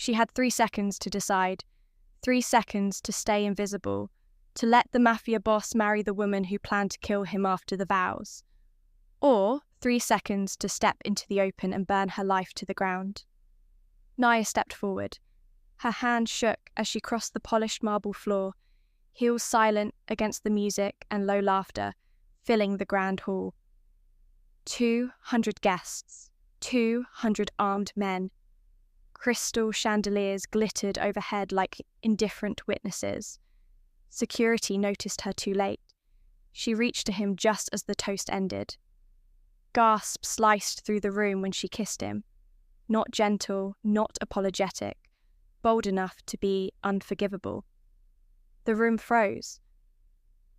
She had 3 seconds to decide. 3 seconds to stay invisible, to let the Mafia boss marry the woman who planned to kill him after the vows. Or 3 seconds to step into the open and burn her life to the ground. Naya stepped forward. Her hand shook as she crossed the polished marble floor, heels silent against the music and low laughter, filling the grand hall. 200 guests, 200 armed men. Crystal chandeliers glittered overhead like indifferent witnesses. Security noticed her too late. She reached to him just as the toast ended. Gasps sliced through the room when she kissed him. Not gentle, not apologetic, bold enough to be unforgivable. The room froze.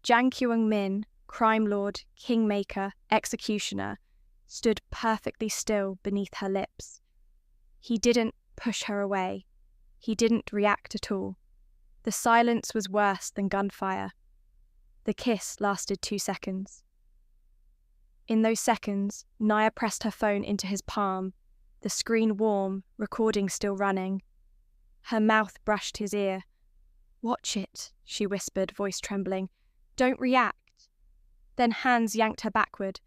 Jang Kyung-min, crime lord, kingmaker, executioner, stood perfectly still beneath her lips. He didn't push her away. He didn't react at all. The silence was worse than gunfire. The kiss lasted 2 seconds. In those seconds, Naya pressed her phone into his palm, the screen warm, recording still running. Her mouth brushed his ear. "Watch it," she whispered, voice trembling. "Don't react." Then hands yanked her backward.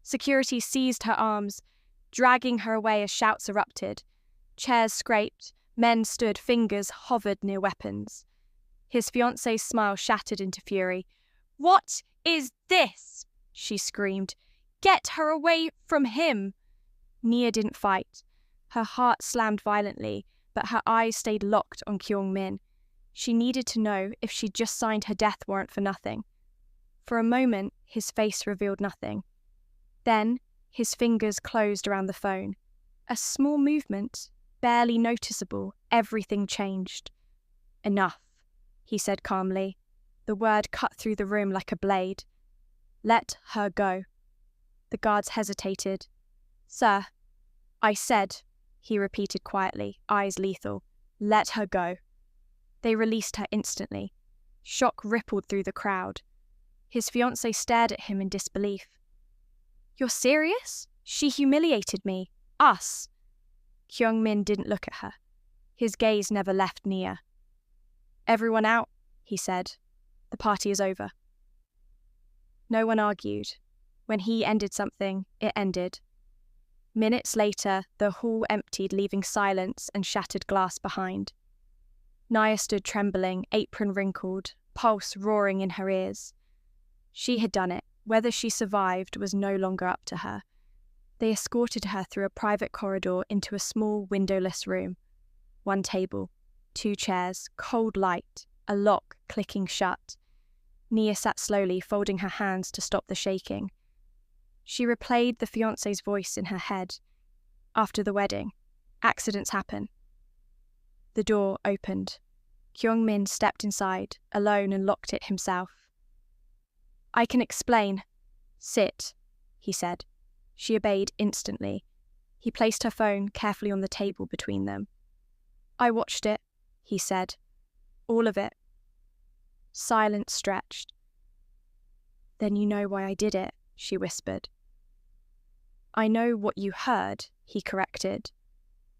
Security seized her arms, dragging her away as shouts erupted. Chairs scraped, men stood, fingers hovered near weapons. His fiancée's smile shattered into fury. "What is this?" she screamed. "Get her away from him!" Nia didn't fight. Her heart slammed violently, but her eyes stayed locked on Kyung-min. She needed to know if she'd just signed her death warrant for nothing. For a moment, his face revealed nothing. Then, his fingers closed around the phone. A small movement, barely noticeable, everything changed. "Enough," he said calmly. The word cut through the room like a blade. "Let her go." The guards hesitated. "Sir," "I said," he repeated quietly, eyes lethal. "Let her go." They released her instantly. Shock rippled through the crowd. His fiancée stared at him in disbelief. "You're serious? She humiliated me. Us." Kyung-min didn't look at her. His gaze never left Nia. "Everyone out," he said. "The party is over." No one argued. When he ended something, it ended. Minutes later, the hall emptied, leaving silence and shattered glass behind. Naya stood trembling, apron wrinkled, pulse roaring in her ears. She had done it. Whether she survived was no longer up to her. They escorted her through a private corridor into a small, windowless room. 1 table, 2 chairs, cold light, a lock clicking shut. Nia sat slowly, folding her hands to stop the shaking. She replayed the fiancé's voice in her head. After the wedding, accidents happen. The door opened. Kyung-min stepped inside, alone, and locked it himself. "I can explain." "Sit," he said. She obeyed instantly. He placed her phone carefully on the table between them. "I watched it," he said. "All of it." Silence stretched. "Then you know why I did it," she whispered. "I know what you heard," he corrected.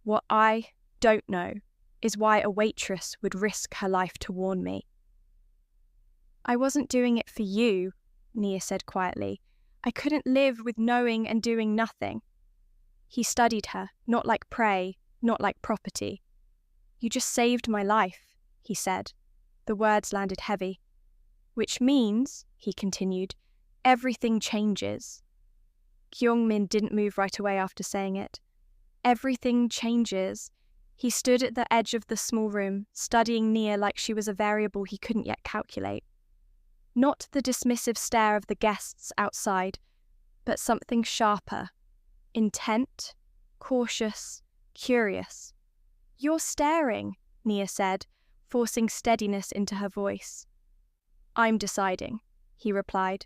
"What I don't know is why a waitress would risk her life to warn me." "I wasn't doing it for you," Nia said quietly. "I couldn't live with knowing and doing nothing." He studied her, not like prey, not like property. "You just saved my life," he said. The words landed heavy. "Which means," he continued, "everything changes." Kyung-min didn't move right away after saying it. "Everything changes." He stood at the edge of the small room, studying Nia like she was a variable he couldn't yet calculate. Not the dismissive stare of the guests outside, but something sharper, intent, cautious, curious. "You're staring," Nia said, forcing steadiness into her voice. "I'm deciding," he replied.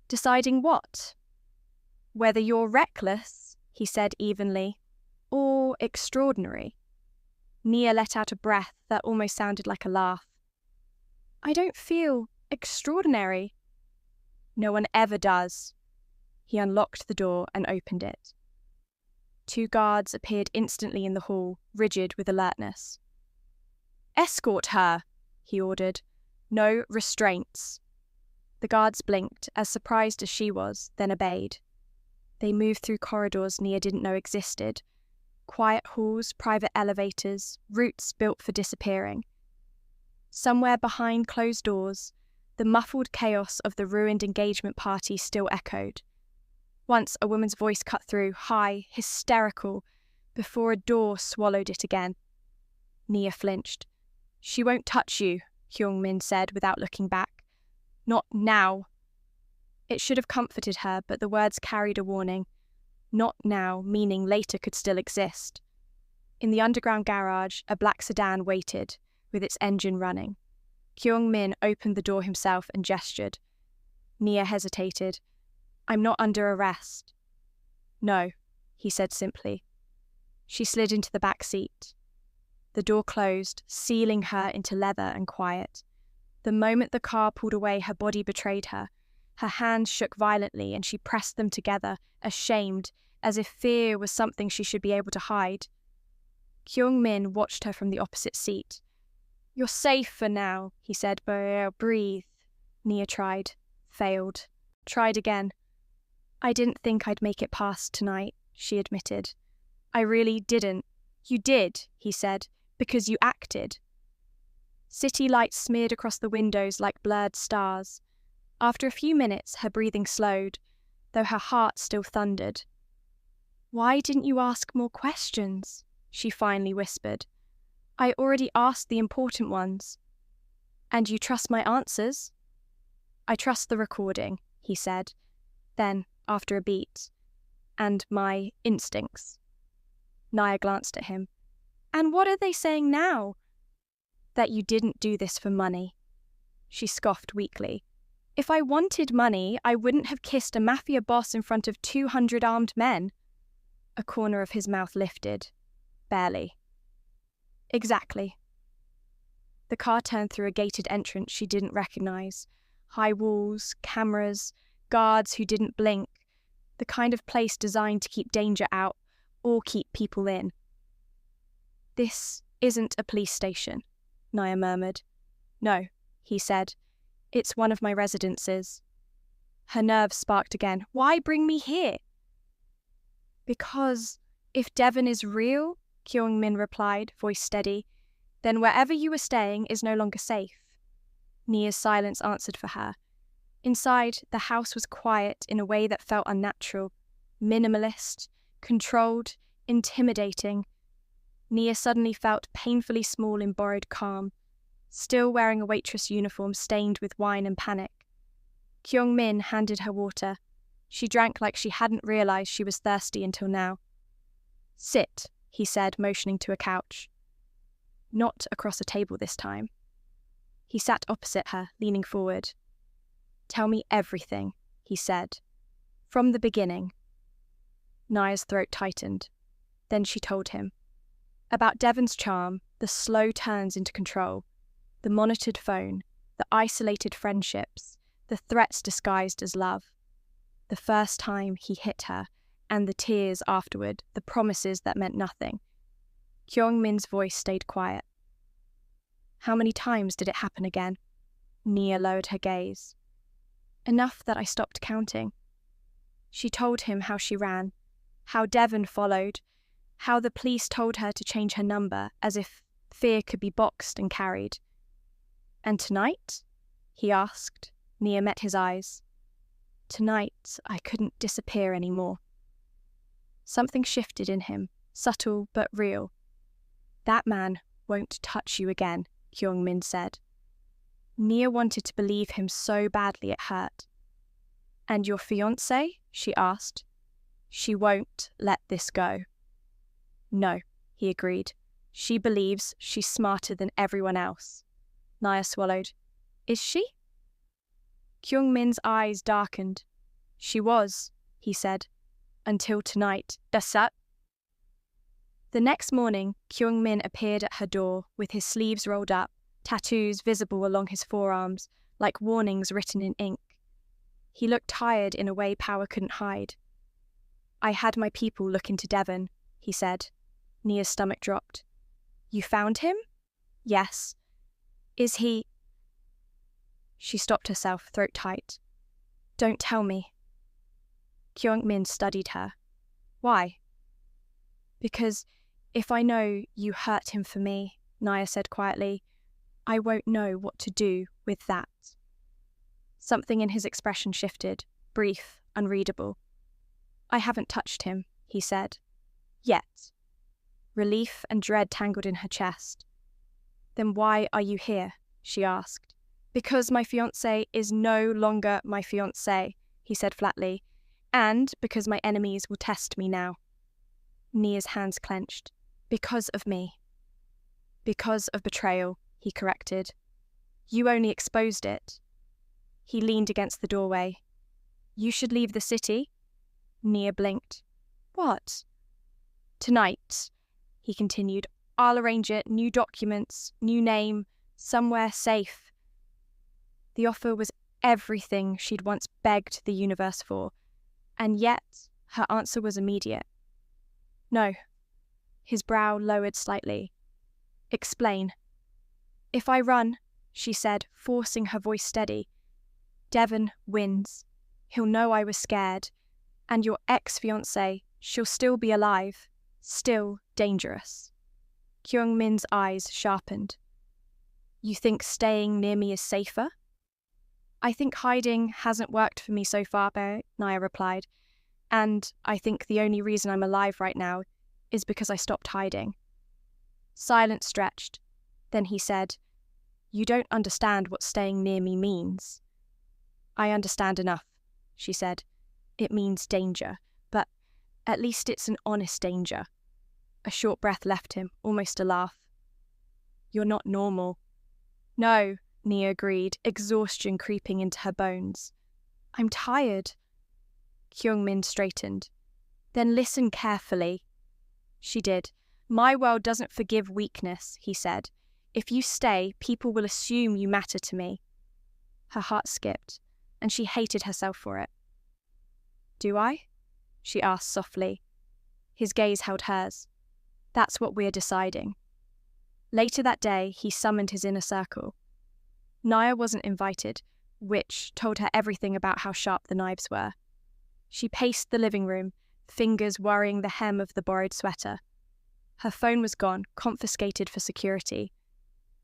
"Deciding what?" "Whether you're reckless," he said evenly, "or extraordinary." Nia let out a breath that almost sounded like a laugh. "I don't feel extraordinary." "No one ever does." He unlocked the door and opened it. 2 guards appeared instantly in the hall, rigid with alertness. "Escort her," he ordered. "No restraints." The guards blinked, as surprised as she was, then obeyed. They moved through corridors Nia didn't know existed. Quiet halls, private elevators, routes built for disappearing. Somewhere behind closed doors, the muffled chaos of the ruined engagement party still echoed. Once a woman's voice cut through, high, hysterical, before a door swallowed it again. Nia flinched. "She won't touch you," Kyung-min said without looking back. "Not now." It should have comforted her, but the words carried a warning. Not now, meaning later could still exist. In the underground garage, a black sedan waited, with its engine running. Kyung-min opened the door himself and gestured. Nia hesitated. "I'm not under arrest." "No," he said simply. She slid into the back seat. The door closed, sealing her into leather and quiet. The moment the car pulled away, her body betrayed her. Her hands shook violently and she pressed them together, ashamed, as if fear was something she should be able to hide. Kyung-min watched her from the opposite seat. "You're safe for now," he said. "Breathe." Nia tried. Failed. Tried again. "I didn't think I'd make it past tonight," she admitted. "I really didn't." "You did," he said, "because you acted." City lights smeared across the windows like blurred stars. After a few minutes, her breathing slowed, though her heart still thundered. "Why didn't you ask more questions?" she finally whispered. "I already asked the important ones." "And you trust my answers?" "I trust the recording," he said. Then, after a beat, "and my instincts." Nia glanced at him. "And what are they saying now?" "That you didn't do this for money." She scoffed weakly. "If I wanted money, I wouldn't have kissed a mafia boss in front of 200 armed men." A corner of his mouth lifted. Barely. "Exactly." The car turned through a gated entrance she didn't recognize. High walls, cameras, guards who didn't blink. The kind of place designed to keep danger out or keep people in. "This isn't a police station," Nia murmured. "No," he said. "It's one of my residences." Her nerves sparked again. "Why bring me here?" "Because if Devon is real," Kyung-min replied, voice steady, "then wherever you were staying is no longer safe." Nia's silence answered for her. Inside, the house was quiet in a way that felt unnatural, minimalist, controlled, intimidating. Nia suddenly felt painfully small in borrowed calm, still wearing a waitress uniform stained with wine and panic. Kyung-min handed her water. She drank like she hadn't realized she was thirsty until now. "Sit," he said, motioning to a couch. Not across a table this time. He sat opposite her, leaning forward. "Tell me everything," he said. "From the beginning." Nia's throat tightened. Then she told him. About Devon's charm, the slow turns into control, the monitored phone, the isolated friendships, the threats disguised as love. The first time he hit her, and the tears afterward, the promises that meant nothing. Kyung-min's voice stayed quiet. "How many times did it happen again?" Nia lowered her gaze. "Enough that I stopped counting." She told him how she ran, how Devon followed, how the police told her to change her number, as if fear could be boxed and carried. "And tonight?" he asked. Nia met his eyes. "Tonight, I couldn't disappear anymore." Something shifted in him, subtle but real. "That man won't touch you again," Kyung-min said. Nia wanted to believe him so badly it hurt. "And your fiancé?" she asked. "She won't let this go." "No," he agreed. "She believes she's smarter than everyone else." Nia swallowed. "Is she?" Kyung-min's eyes darkened. "She was," he said, "until tonight." "Dasat." The next morning, Kyung-min appeared at her door with his sleeves rolled up, tattoos visible along his forearms, like warnings written in ink. He looked tired in a way power couldn't hide. "I had my people look into Devon," he said. Nia's stomach dropped. You found him? Yes. Is he... She stopped herself, throat tight. Don't tell me. Kyung-min studied her. Why? Because if I know you hurt him for me, Nia said quietly, I won't know what to do with that. Something in his expression shifted, brief, unreadable. I haven't touched him, he said. Yet. Relief and dread tangled in her chest. Then why are you here? She asked. Because my fiancé is no longer my fiancé, he said flatly, and because my enemies will test me now. Nia's hands clenched. Because of me. Because of betrayal, he corrected. You only exposed it. He leaned against the doorway. You should leave the city. Nia blinked. What? Tonight, he continued. I'll arrange it, new documents, new name, somewhere safe. The offer was everything she'd once begged the universe for, and yet her answer was immediate. No. His brow lowered slightly. Explain. If I run, she said, forcing her voice steady, Devon wins. He'll know I was scared, and your ex-fiancé, she'll still be alive, still dangerous. Kyung-min's eyes sharpened. You think staying near me is safer? I think hiding hasn't worked for me so far, Nia replied, and I think the only reason I'm alive right now is because I stopped hiding. Silence stretched. Then he said, You don't understand what staying near me means. I understand enough, she said. It means danger, but at least it's an honest danger. A short breath left him, almost a laugh. You're not normal. No, Nia agreed, exhaustion creeping into her bones. I'm tired. Kyung-min straightened. Then listen carefully. She did. My world doesn't forgive weakness, he said. If you stay, people will assume you matter to me. Her heart skipped, and she hated herself for it. Do I? She asked softly. His gaze held hers. That's what we're deciding. Later that day, he summoned his inner circle. Nia wasn't invited, which told her everything about how sharp the knives were. She paced the living room, fingers worrying the hem of the borrowed sweater. Her phone was gone, confiscated for security.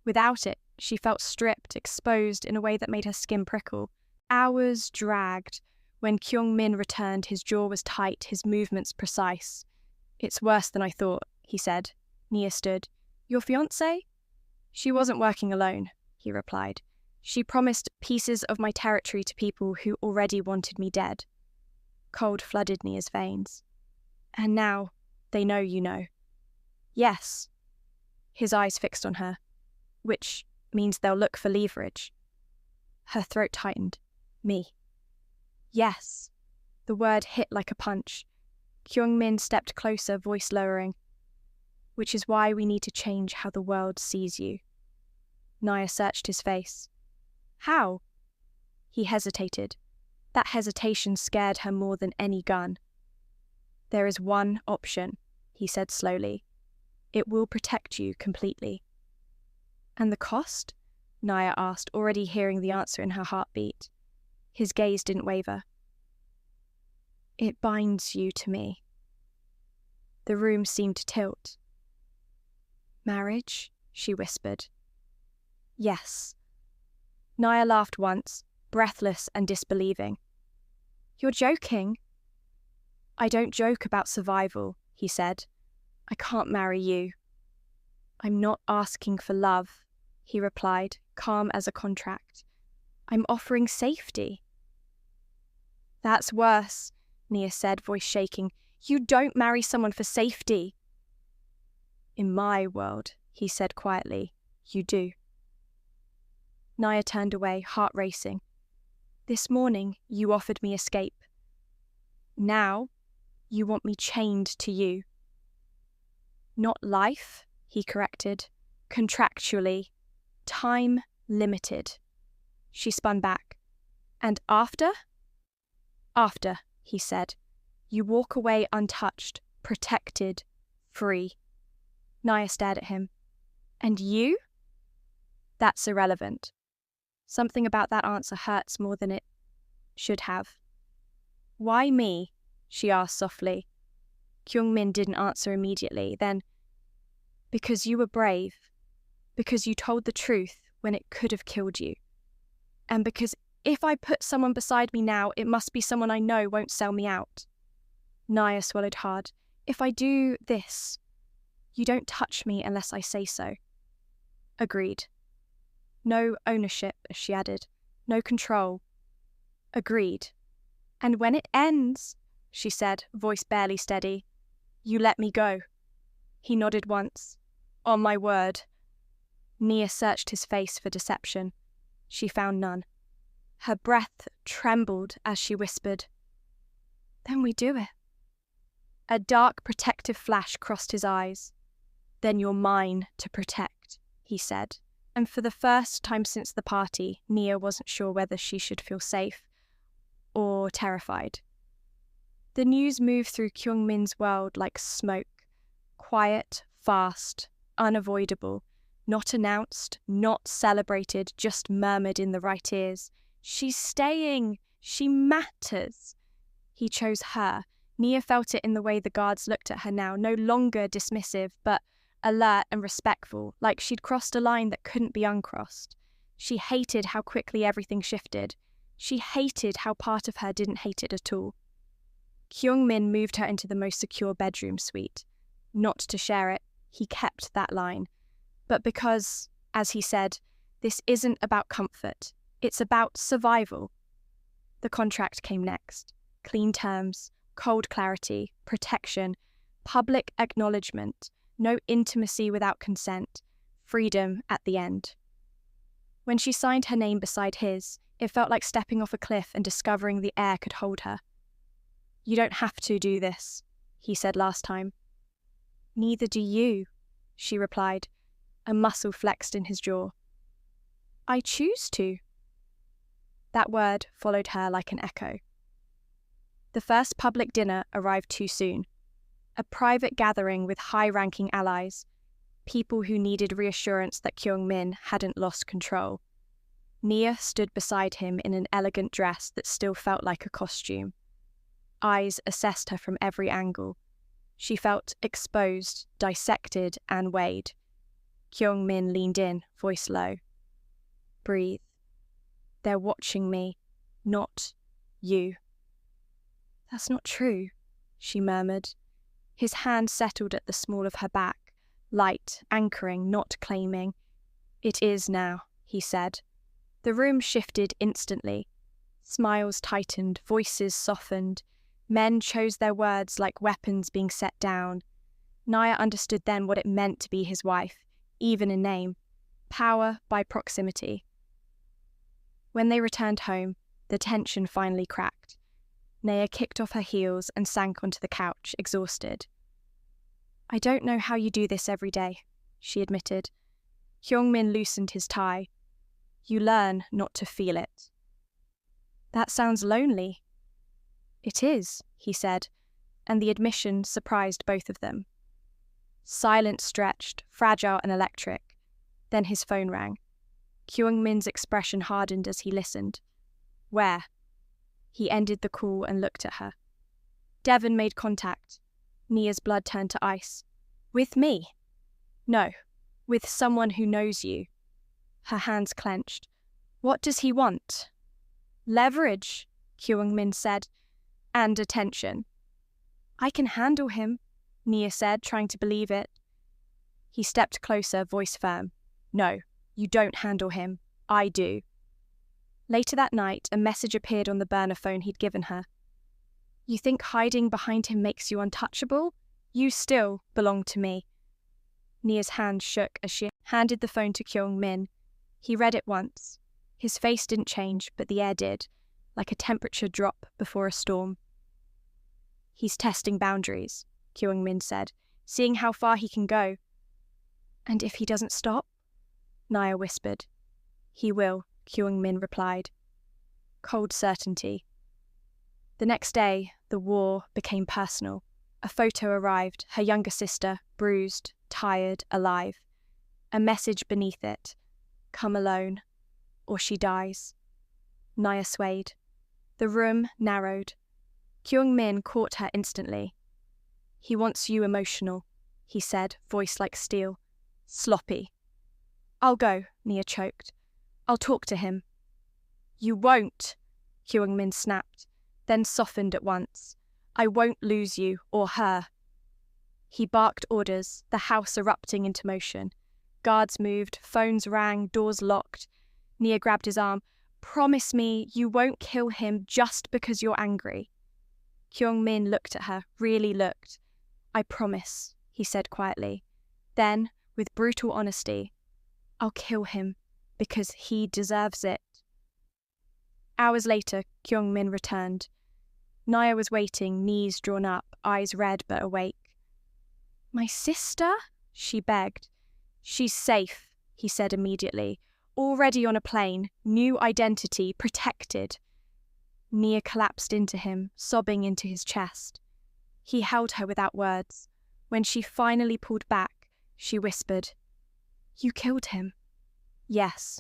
Without it, she felt stripped, exposed in a way that made her skin prickle. Hours dragged. When Kyung-min returned, his jaw was tight, his movements precise. It's worse than I thought, he said. Nia stood. Your fiancé? She wasn't working alone, he replied. She promised pieces of my territory to people who already wanted me dead. Cold flooded Nia's veins. And now, they know you know. Yes. His eyes fixed on her. Which means they'll look for leverage. Her throat tightened. Me. Yes. The word hit like a punch. Kyung-min stepped closer, voice lowering. Which is why we need to change how the world sees you. Nia searched his face. How? He hesitated. That hesitation scared her more than any gun. There is one option, he said slowly. It will protect you completely. And the cost? Nia asked, already hearing the answer in her heartbeat. His gaze didn't waver. It binds you to me. The room seemed to tilt. Marriage? She whispered. Yes. Nia laughed once, breathless and disbelieving. You're joking? I don't joke about survival, he said. I can't marry you. I'm not asking for love, he replied, calm as a contract. I'm offering safety. That's worse, Nia said, voice shaking. You don't marry someone for safety. In my world, he said quietly, you do. Nia turned away, heart racing. This morning, you offered me escape. Now, you want me chained to you. Not life, he corrected. Contractually. Time limited. She spun back. And after? After, he said. You walk away untouched, protected, Free. Nia stared at him. And you? That's irrelevant. Something about that answer hurts more than it should have. Why me? She asked softly. Kyung-min didn't answer immediately. Then, because you were brave. Because you told the truth when it could have killed you. And because if I put someone beside me now, it must be someone I know won't sell me out. Nia swallowed hard. If I do this, you don't touch me unless I say so. Agreed. No ownership, she added. No control. Agreed. And when it ends, she said, voice barely steady, you let me go. He nodded once. On my word. Nia searched his face for deception. She found none. Her breath trembled as she whispered, Then we do it. A dark protective flash crossed his eyes. Then you're mine to protect, he said. And for the first time since the party, Nia wasn't sure whether she should feel safe or terrified. The news moved through Kyung-min's world like smoke. Quiet, fast, unavoidable. Not announced, not celebrated, just murmured in the right ears. She's staying. She matters. He chose her. Nia felt it in the way the guards looked at her now, no longer dismissive, but alert and respectful, like she'd crossed a line that couldn't be uncrossed. She hated how quickly everything shifted. She hated how part of her didn't hate it at all. Kyung-min moved her into the most secure bedroom suite. Not to share it, he kept that line. But because, as he said, this isn't about comfort, it's about survival. The contract came next. Clean terms, cold clarity, protection, public acknowledgement, no intimacy without consent, freedom at the end. When she signed her name beside his, it felt like stepping off a cliff and discovering the air could hold her. You don't have to do this, he said last time. Neither do you, she replied. A muscle flexed in his jaw. I choose to. That word followed her like an echo. The first public dinner arrived too soon. A private gathering with high-ranking allies, people who needed reassurance that Kyung-min hadn't lost control. Nia stood beside him in an elegant dress that still felt like a costume. Eyes assessed her from every angle. She felt exposed, dissected, and weighed. Kyung-min leaned in, voice low. Breathe. They're watching me, not you. That's not true, she murmured. His hand settled at the small of her back, light, anchoring, not claiming. It is now, he said. The room shifted instantly. Smiles tightened, voices softened. Men chose their words like weapons being set down. Nia understood then what it meant to be his wife, even in name. Power by proximity. When they returned home, the tension finally cracked. Nia kicked off her heels and sank onto the couch, exhausted. I don't know how you do this every day, she admitted. Kyung-min loosened his tie. You learn not to feel it. That sounds lonely. It is, he said, and the admission surprised both of them. Silence stretched, fragile and electric. Then his phone rang. Kyung-min's expression hardened as he listened. Where? He ended the call and looked at her. Devon made contact. Nia's blood turned to ice. With me? No, with someone who knows you. Her hands clenched. What does he want? Leverage, Kyung-min said, and attention. I can handle him, Nia said, trying to believe it. He stepped closer, voice firm. No, you don't handle him. I do. Later that night, a message appeared on the burner phone he'd given her. You think hiding behind him makes you untouchable? You still belong to me. Nia's hand shook as she handed the phone to Kyung-min. He read it once. His face didn't change, but the air did, like a temperature drop before a storm. He's testing boundaries, Kyung-min said, seeing how far he can go. And if he doesn't stop? Nia whispered. He will, Kyung-min replied. Cold certainty. The next day, the war became personal. A photo arrived, her younger sister, bruised, tired, alive. A message beneath it, "Come alone, or she dies." Naya swayed. The room narrowed. Kyung-min caught her instantly. "He wants you emotional," he said, voice like steel. "Sloppy." "I'll go," Nia choked. "I'll talk to him." "You won't," Kyung-min snapped, then softened at once. "I won't lose you or her." He barked orders, the house erupting into motion. Guards moved, phones rang, doors locked. Nia grabbed his arm. "Promise me you won't kill him just because you're angry." Kyung-min looked at her, really looked. "I promise," he said quietly. Then, with brutal honesty, "I'll kill him because he deserves it." Hours later, Kyung-min returned. Naya was waiting, knees drawn up, eyes red but awake. "My sister?" she begged. "She's safe," he said immediately. "Already on a plane, new identity, protected." Nia collapsed into him, sobbing into his chest. He held her without words. When she finally pulled back, she whispered, "You killed him." "Yes."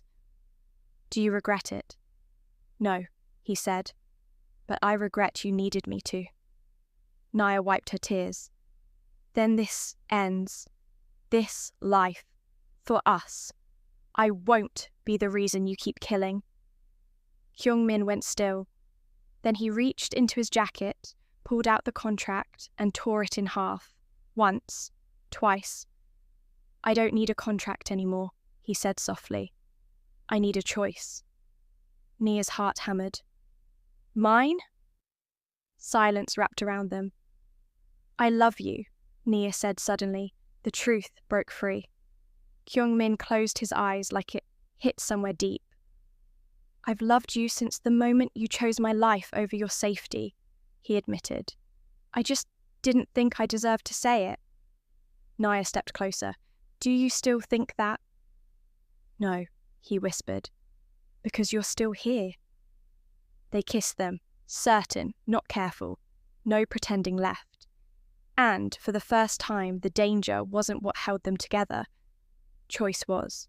"Do you regret it?" "No," he said, "but I regret you needed me to." Naya wiped her tears. "Then this ends. This life. For us. I won't be the reason you keep killing." Kyung-min went still. Then he reached into his jacket, pulled out the contract, and tore it in half. Once. Twice. "I don't need a contract anymore," he said softly. "I need a choice." Nia's heart hammered. "Mine?" Silence wrapped around them. "I love you," Nia said suddenly. The truth broke free. Kyung-min closed his eyes like it hit somewhere deep. "I've loved you since the moment you chose my life over your safety," he admitted. "I just didn't think I deserved to say it." Naya stepped closer. "Do you still think that?" "No," he whispered, "because you're still here." They kissed them, certain, not careful, no pretending left. And for the first time, the danger wasn't what held them together. Choice was.